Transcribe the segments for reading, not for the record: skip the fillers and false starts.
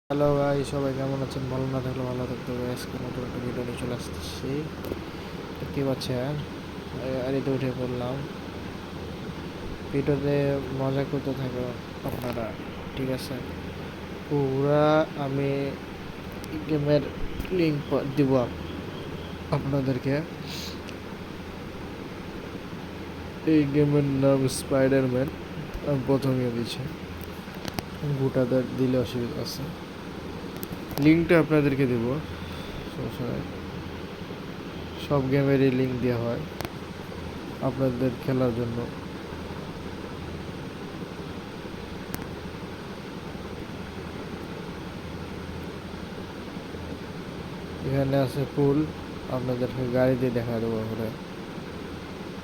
Hello ভাই, সবাই কেমন আছেন? ভালো না থাকলে ভালো থাকতে হবে। আজকে নতুন একটা ভিডিও নিয়ে চলে আসতেছি। দেখতে পাচ্ছেন, গাড়িতে উঠে পড়লাম। ভিডিওতে মজা করতে থাকো আপনারা, ঠিক আছে? পুরা আমি গেমের লিঙ্ক দিব আপনাদেরকে। এই গেমের নাম স্পাইডারম্যান। আমি প্রথমে দিচ্ছি, গোটাদের দিলে অসুবিধা আছে। লিঙ্কটা আপনাদেরকে দেবো, সমস্যা নাই। সব গেমেরই লিঙ্ক দেওয়া হয় আপনাদের খেলার জন্য। এখানে আছে পুল, আপনাদেরকে গাড়ি দিয়ে দেখা দেবো। পরে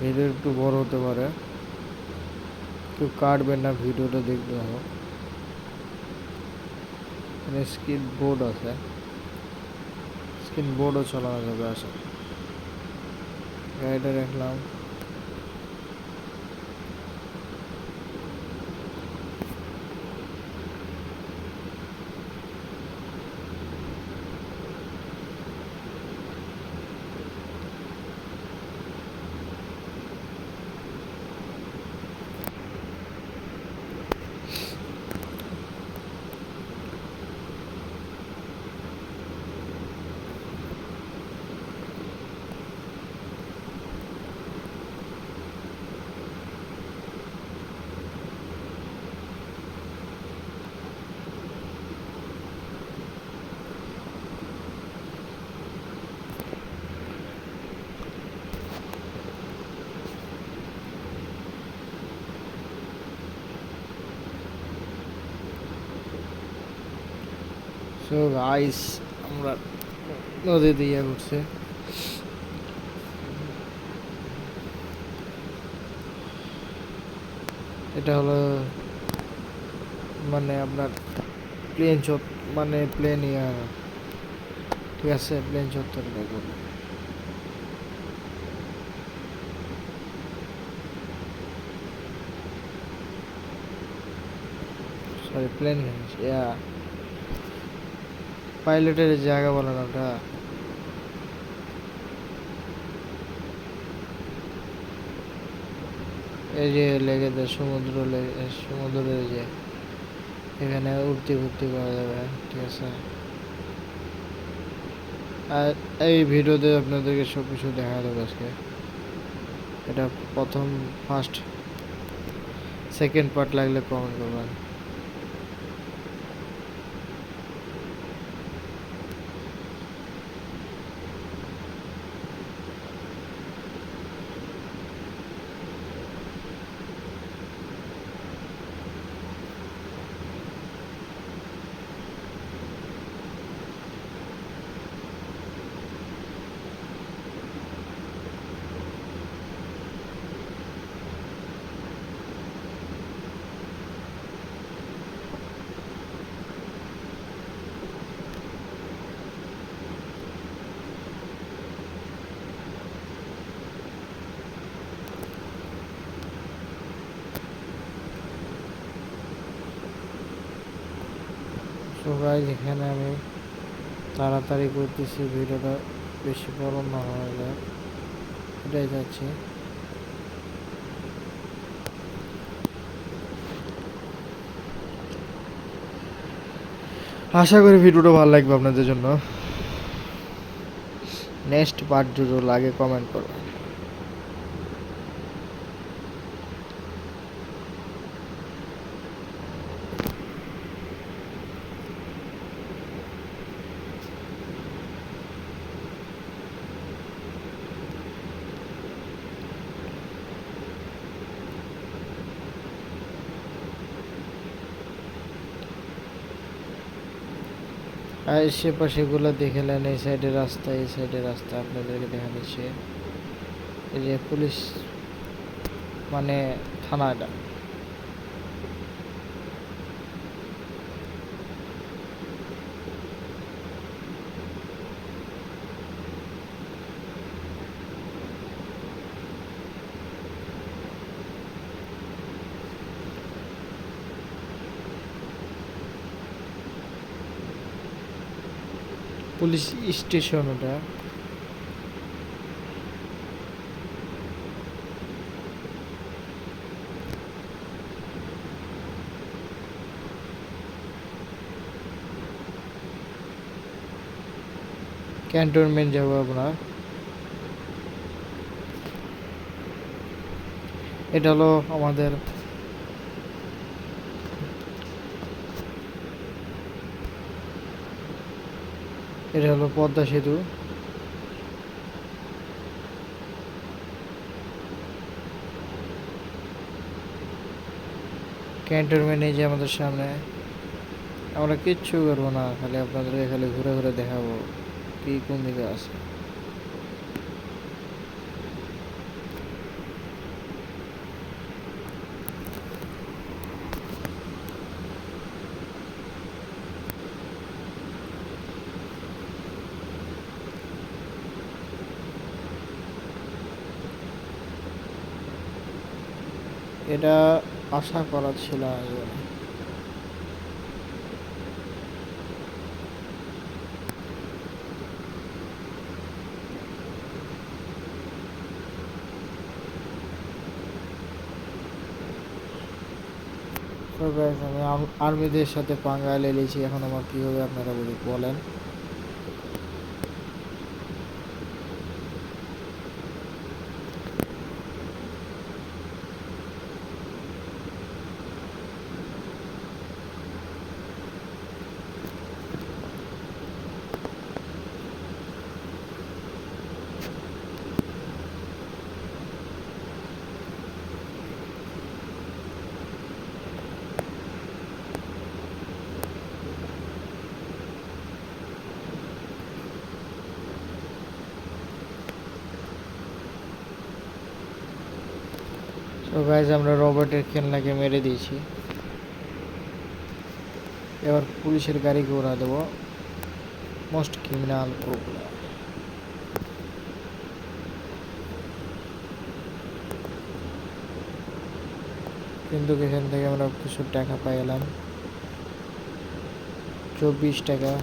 ভিডিও একটু বড় হতে পারে, কেউ কাটবেন না, ভিডিওটা দেখতে হবে। এখানে স্ক্রিন বোর্ড আছে, স্ক্রিন বোর্ডও চালানো যাবে। আসে গাড়িটা রাখলাম। সো গাইস, আমরা নদীতে ইয়ে করছে। এটা হলো মানে আপনার প্লেন চট, মানে প্লেন ইয়া, ঠিক আছে? প্লেন চত্বর বলে। সরি, প্লেন ইয়া, পাইলটের জায়গা বলে না ওটা। এই যে লেগে দেয় সমুদ্র, সমুদ্রের যে এখানে উঠতি ঘুরতি করা যাবে, ঠিক আছে? আর এই ভিডিওতে আপনাদেরকে সব কিছু দেখা যাবে আজকে। এটা প্রথম, ফার্স্ট, সেকেন্ড পার্ট লাগলে কমেন্ট করবেন। সবাই, যেখানে আমি তাড়াতাড়ি করতেছি, ভিডিওটা বেশি বড় না হয়ে যায়, এটাই যাচ্ছে। আশা করি ভিডিওটা ভালো লাগবে আপনাদের জন্য। নেক্সট পার্ট যদি লাগে কমেন্ট করবেন। আর সেপাশেগুলো দেখে নেন। এই সাইডের রাস্তা, এই সাইডের রাস্তা আপনাদেরকে দেখা দিচ্ছে। এই যে পুলিশ, মানে থানাটা। পুলিশ স্টেশন ওটা। ক্যান্টনমেন্ট যাবো আমরা। এটা হলো আমাদের পদ্মা সেতু। ক্যান্টনমেন্ট এই যে আমাদের সামনে। আমরা কিচ্ছু করবো না, খালি আপনাদেরকে খালি ঘুরে ঘুরে দেখাবো কি কোন দিকে আছে। এটা আশা করা ছিল আগে। আমি আর্মিদের সাথে পাঙ্গা লেগেছি, এখন আমার কি হবে আপনারা বলেন। তো গাইজ আমরা রবটের খেলনাকে মেরে দিয়েছি। এবার পুলিশের গাড়িকে ওরা দেবো মোস্ট ক্রিমিনাল প্রোগ্রাম। কিন্তু এখান থেকে আমরা কিছু টাকা পাইলাম, 24 টাকা।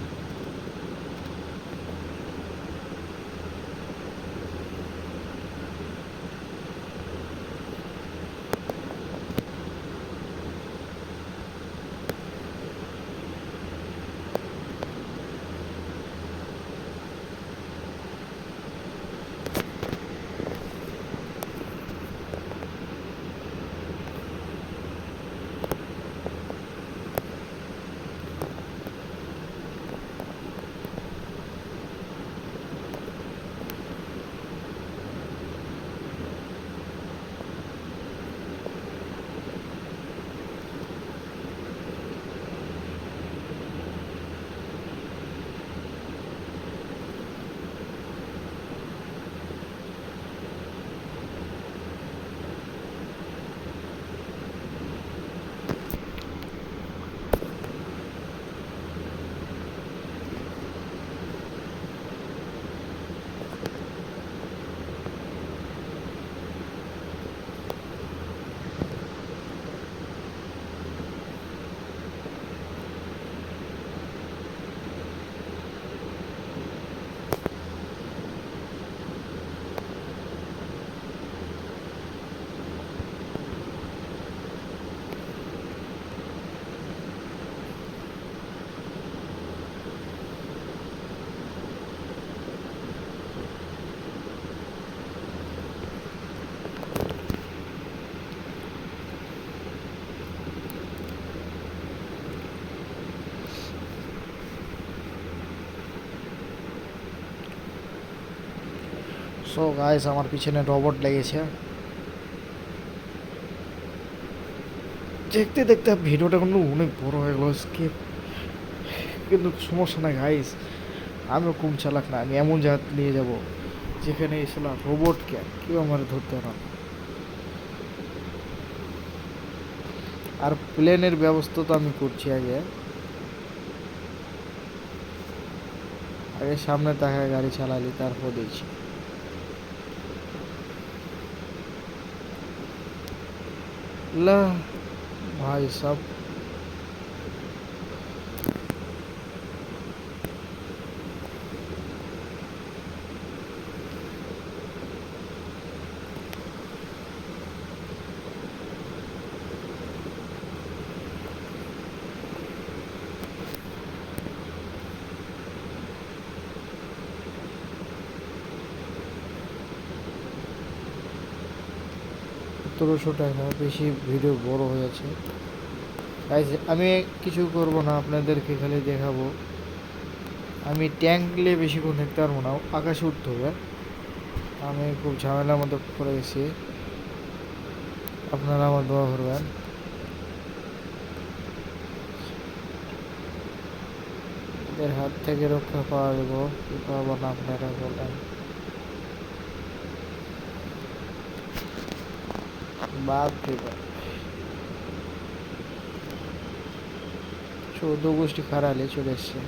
সো গাইস আমার পিছনে রবট লেগেছে। দেখতে দেখতে ভিডিওটা কিন্তু অনেক বড় হয়ে গেল স্কিপ, কিন্তু সমস্যা নাই গাইস, আমিও কম চালাক না। আমি এমন জায়গা নিয়ে যাব যেখানে এসলা রোবটকে কেউ আমার ধরতে না। আর প্লেনের ব্যবস্থা তো আমি করছি। আগে সামনে তাকায় গাড়ি চালালি, তারপর দিয়েছি। লা ভাই সব 1700 টাকা, বেশি ভিডিও বড় হয়েছে। গাইস আমি কিছু করব না, আপনাদেরকে খালি দেখাবো। আমি ট্যাঙ্ক নিয়ে বেশিক্ষণ থাকতে পারবো না, আকাশে উঠতে হবে। আমি খুব ঝামেলার মধ্যে পড়ে গেছি, আপনারা আমার দোয়া করবেন। এদের হাত থেকে রক্ষা পাওয়া যাবো কি পাবো না, আপনারা বলেন। বাপ রে বাপ, 14 গোষ্ঠী খারালে চলে এসছে।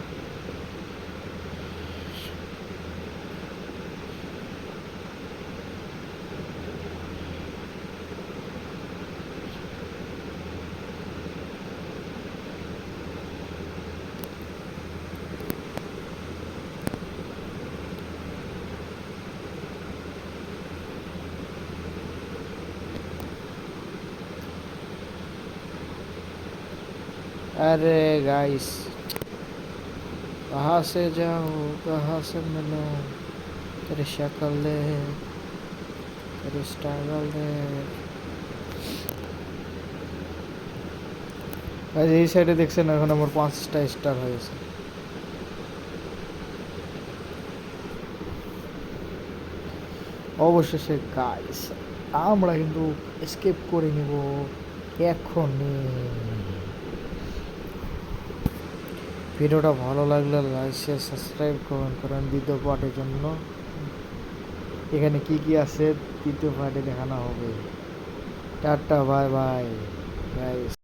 अरे गाइस, कहाँ से जाऊँ कहाँ से मिलूँ, तेरी शक्ल दे, तेरी स्ट्रगल दे। গাইস এই সাইডে দেখছেন এখন আমার 5টা স্টার হয়েছে। অবশেষে গাইস আমরা কিন্তু এসকেপ করে নিব এখনই। ভিডিওটা ভালো লাগলে লাইক শেয়ার সাবস্ক্রাইব কমেন্ট করেন দ্বিতীয় পার্টের জন্য। এখানে কি কি আছে দ্বিতীয় পার্টে দেখানো হবে। Tata bye bye guys.